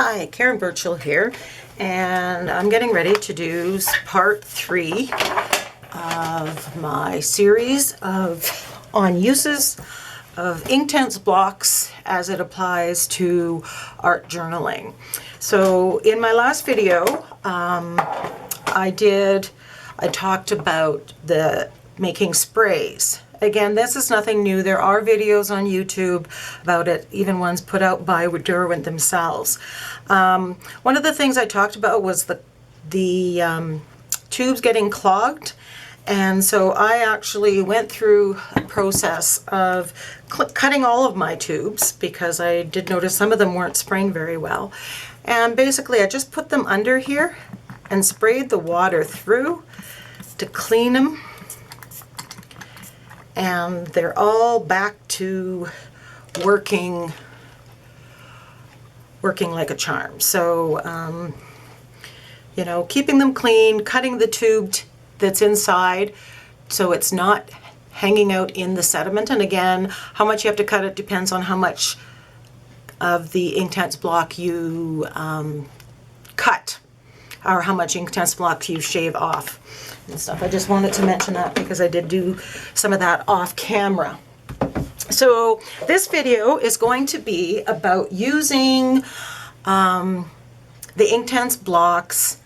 Hi, Karen Birchall here, and I'm getting ready to do part 3 of my series on uses of Inktense Blocks as it applies to art journaling. So in my last video, I talked about making sprays. Again, this is nothing new. There are videos on YouTube about it, even ones put out by Derwent themselves. One of the things I talked about was the tubes getting clogged, and so I actually went through a process of cutting all of my tubes because I did notice some of them weren't spraying very well. And basically I just put them under here and sprayed the water through to clean them. And they're all back to working like a charm. So, you know, keeping them clean, cutting the tube that's inside so it's not hanging out in the sediment. And again, how much you have to cut it depends on how much of the Inktense block you cut, or how much Inktense block you shave off and stuff. I just wanted to mention that because I did do some of that off camera. So this video is going to be about using the Inktense blocks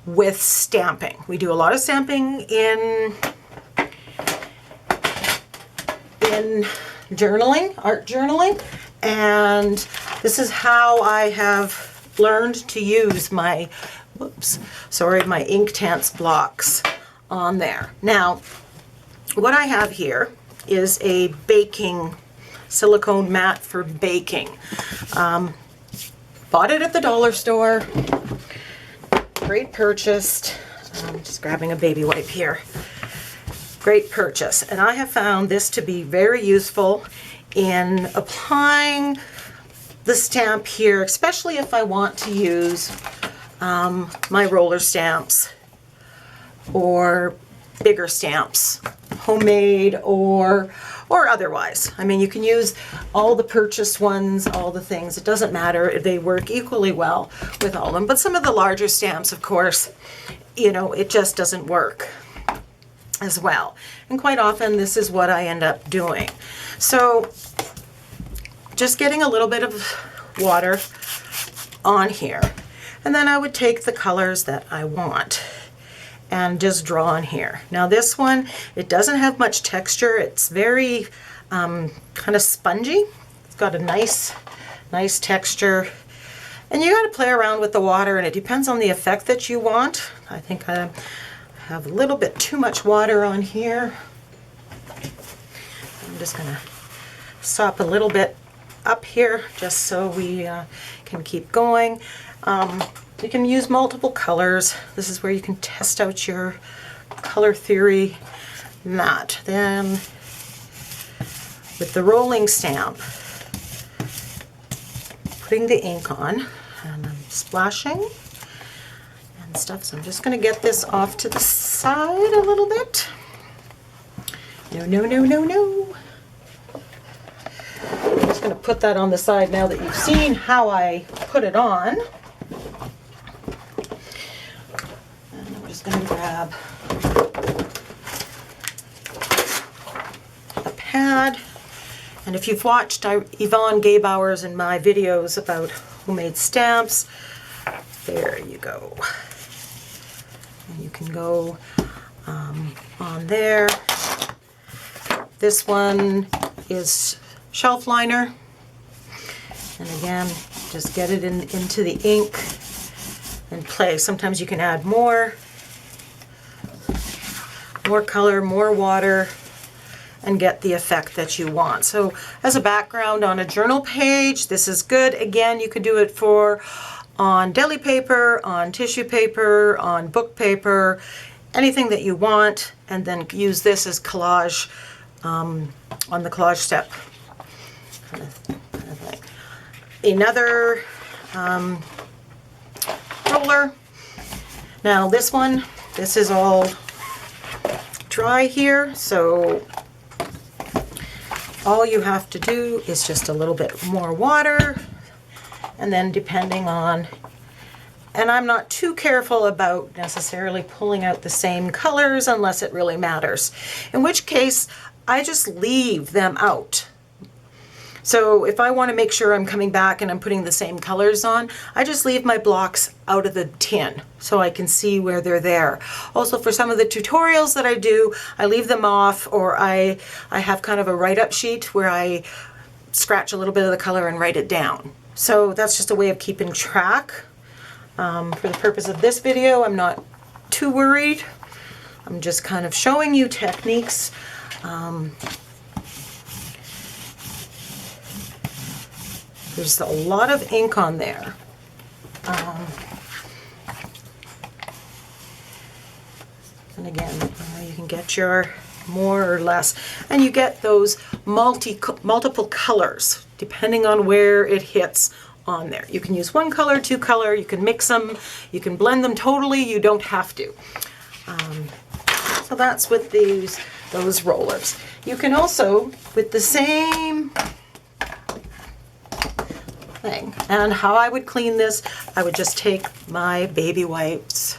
with stamping. We do a lot of stamping in journaling, art journaling, and this is how I have learned to use my my Inktense blocks on there. Now, what I have here is a baking silicone mat for baking. Bought it at the dollar store. Great purchase. I'm just grabbing a baby wipe here. Great purchase. And I have found this to be very useful in applying the stamp here, especially if I want to use my roller stamps or bigger stamps, homemade or otherwise. I mean, you can use all the purchased ones, all the things. It doesn't matter. They work equally well with all of them. But some of the larger stamps, of course, you know, it just doesn't work as well. And quite often, this is what I end up doing. So just getting a little bit of water on here. And then I would take the colors that I want and just draw on here. Now this one, it doesn't have much texture. It's very kind of spongy. It's got a nice texture. And you got to play around with the water, and it depends on the effect that you want. I think I have a little bit too much water on here. I'm just going to sop a little bit up here just so we can keep going. You can use multiple colors. This is where you can test out your color theory. That. Then with the rolling stamp, putting the ink on, and I'm splashing and stuff. So I'm just going to get this off to the side a little bit. No, no, no, no, no. I'm just going to put that on the side now that you've seen how I put it on. And I'm just going to grab a pad. And if you've watched Yvonne Gaybauer's and my videos about homemade stamps, there you go. And you can go on there. This one is shelf liner. And again, just get it into the ink and play. Sometimes you can add more color, more water, and get the effect that you want. So as a background on a journal page, this is good. Again, you could do it on deli paper, on tissue paper, on book paper, anything that you want, and then use this as collage on the collage step kind of thing. Another roller. Now this is all dry here, so all you have to do is just a little bit more water And then depending on, and I'm not too careful about necessarily pulling out the same colors unless it really matters, in which case I just leave them out. So if I want to make sure I'm coming back and I'm putting the same colors on, I just leave my blocks out of the tin so I can see where they're there. Also, for some of the tutorials that I do, I leave them off, or I have kind of a write-up sheet where I scratch a little bit of the color and write it down. So that's just a way of keeping track. For the purpose of this video, I'm not too worried. I'm just kind of showing you techniques. There's a lot of ink on there. And again, you can get your more or less, and you get those multiple colors depending on where it hits on there. You can use one color, two color, you can mix them, you can blend them totally, you don't have to. So that's with those rollers. You can also, with the same thing, and how I would clean this, I would just take my baby wipes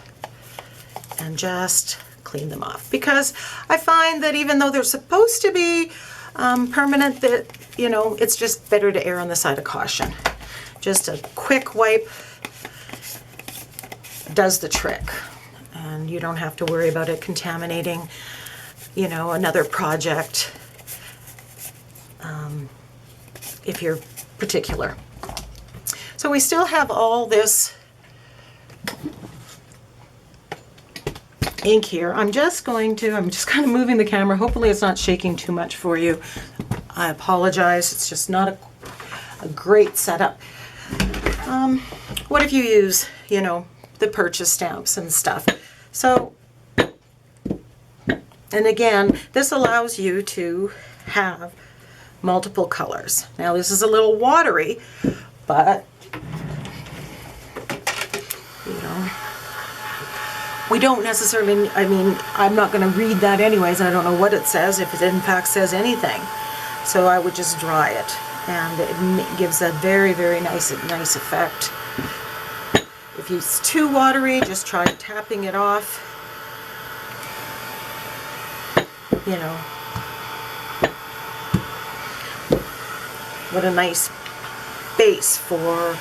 and just clean them off, because I find that even though they're supposed to be permanent, that, you know, it's just better to err on the side of caution. Just a quick wipe does the trick, and you don't have to worry about it contaminating, you know, another project if you're particular. So we still have all this ink here. I'm just kind of moving the camera. Hopefully it's not shaking too much for you. I apologize. It's just not a great setup. What if you use, you know, the purchase stamps and stuff? So, and again, this allows you to have multiple colors. Now this is a little watery, but you know, we don't necessarily, I mean, I'm not going to read that anyways. I don't know what it says, if it in fact says anything. So I would just dry it, and it gives a very, very nice effect. If it's too watery, just try tapping it off. You know, what a nice base for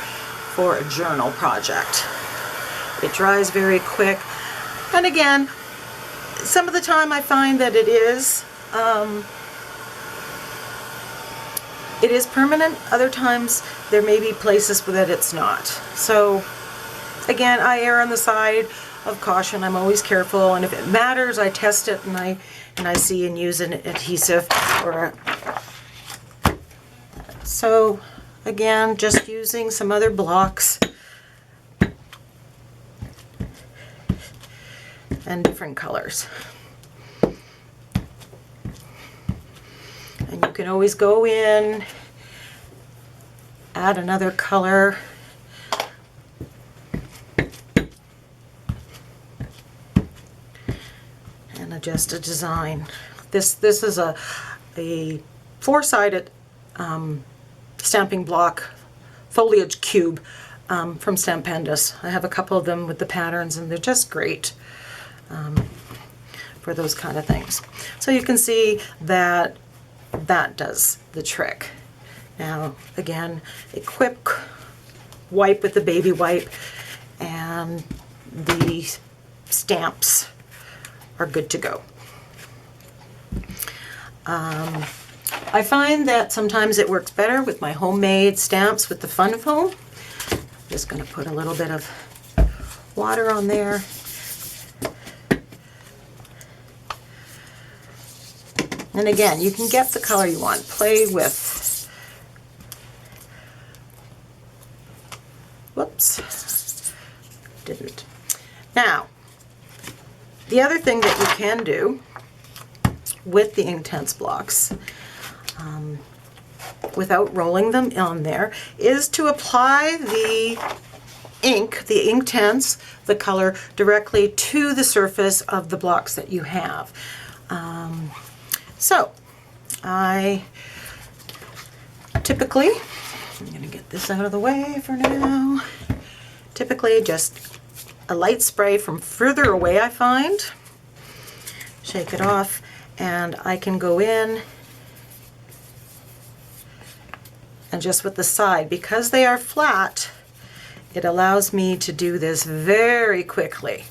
a journal project. It dries very quick. And again, some of the time I find that it is permanent. Other times there may be places that it's not. So again, I err on the side of caution. I'm always careful, and if it matters, I test it and I see and use an adhesive or so again, just using some other blocks and different colors. And you can always go in, add another color. And adjust a design. This is a four-sided stamping block foliage cube from Stampendous. I have a couple of them with the patterns, and they're just great for those kind of things. So you can see that that does the trick. Now again, a quick wipe with the baby wipe, and the stamps are good to go. I find that sometimes it works better with my homemade stamps with the fun foam. Just going to put a little bit of water on there. And again, you can get the color you want. Play with. Whoops. Didn't. Now, the other thing that you can do with the Inktense blocks, without rolling them on there, is to apply the ink, the Inktense, the color, directly to the surface of the blocks that you have. So I typically, I'm going to get get this out of the way for now. Typically just a light spray from further away, I find. Shake it off, and I can go in and just with the side, because they are flat, it allows me to do this very quickly.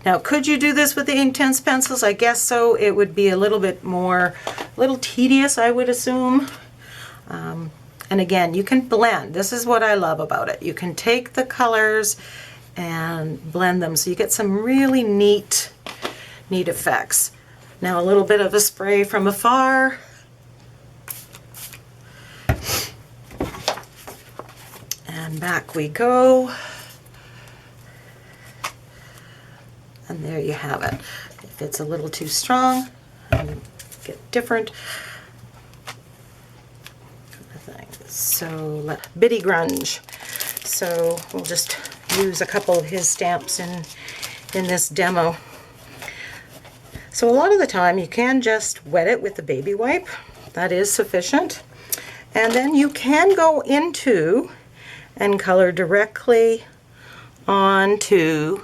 Now, could you do this with the Inktense pencils? I guess so. It would be a little bit more, a little tedious, I would assume. And again, you can blend. This is what I love about it. You can take the colors and blend them, so you get some really neat effects. Now, a little bit of a spray from afar. And back we go. And there you have it. If it's a little too strong, get different. So, Bitty Grunge. So we'll just use a couple of his stamps in this demo. So a lot of the time you can just wet it with the baby wipe. That is sufficient. And then you can go into and color directly onto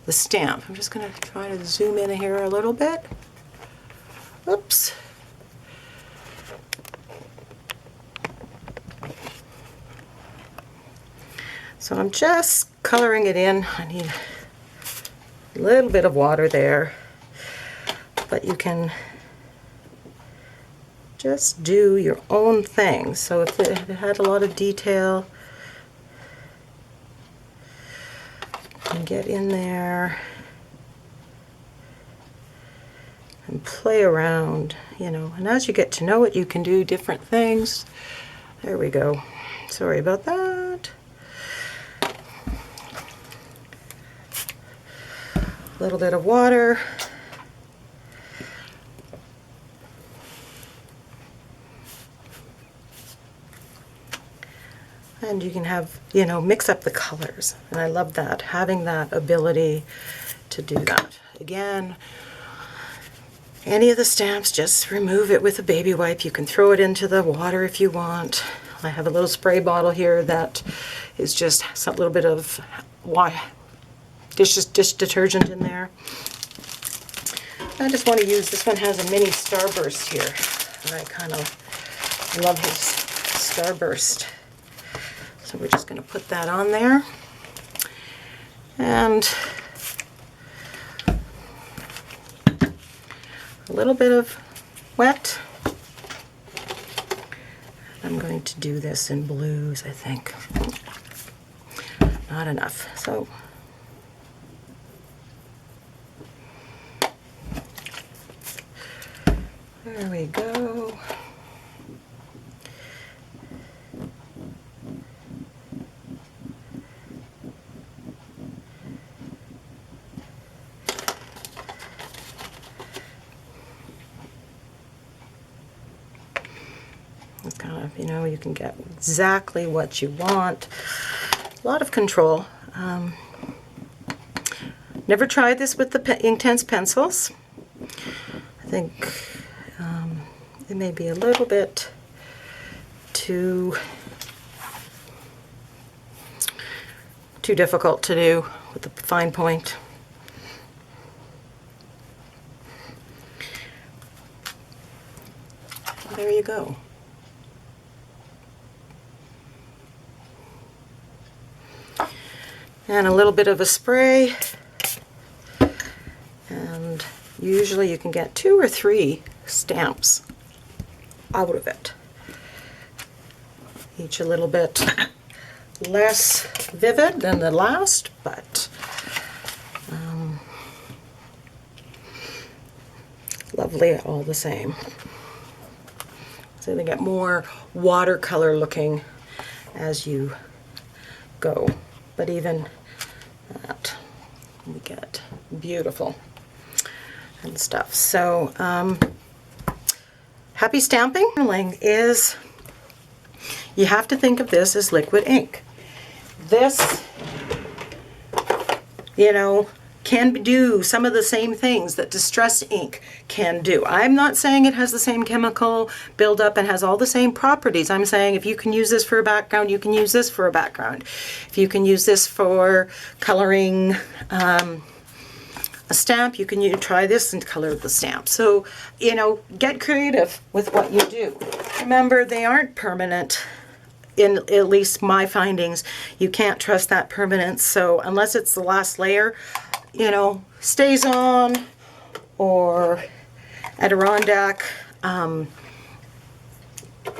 the stamp. I'm just going to try to zoom in here a little bit. Oops. So I'm just coloring it in. I need a little bit of water there, but you can just do your own thing. So if it had a lot of detail, you can get in there and play around, you know. And as you get to know it, you can do different things. There we go. Sorry about that. A little bit of water. And you can have, you know, mix up the colors. And I love that, having that ability to do that. Again, any of the stamps, just remove it with a baby wipe. You can throw it into the water if you want. I have a little spray bottle here that is just a little bit of dish detergent in there. I just want to use, this one has a mini starburst here. And I kind of love his starburst. So we're just going to put that on there. And a little bit of wet. I'm going to do this in blues, I think. Not enough. So there we go. It's kind of, you know, you can get exactly what you want. A lot of control. Never tried this with the Inktense pencils. I think it may be a little bit too difficult to do with the fine point. There you go. And a little bit of a spray, and usually you can get 2 or 3 stamps out of it. Each a little bit less vivid than the last, but lovely all the same. So they get more watercolor looking as you go, but even that we get beautiful and stuff. So happy stamping is, you have to think of this as liquid ink. This, you know, can do some of the same things that Distress ink can do. I'm not saying it has the same chemical buildup and has all the same properties. I'm saying if you can use this for a background, you can use this for a background. If you can use this for coloring a stamp, you can try this and color the stamp. So, you know, get creative with what you do. Remember, they aren't permanent. In at least my findings, you can't trust that permanence. So unless it's the last layer, you know, stays on, or Adirondack,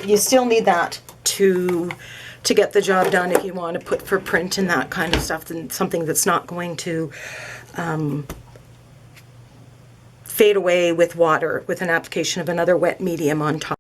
you still need that to get the job done if you want to put for print and that kind of stuff, then something that's not going to fade away with water with an application of another wet medium on top.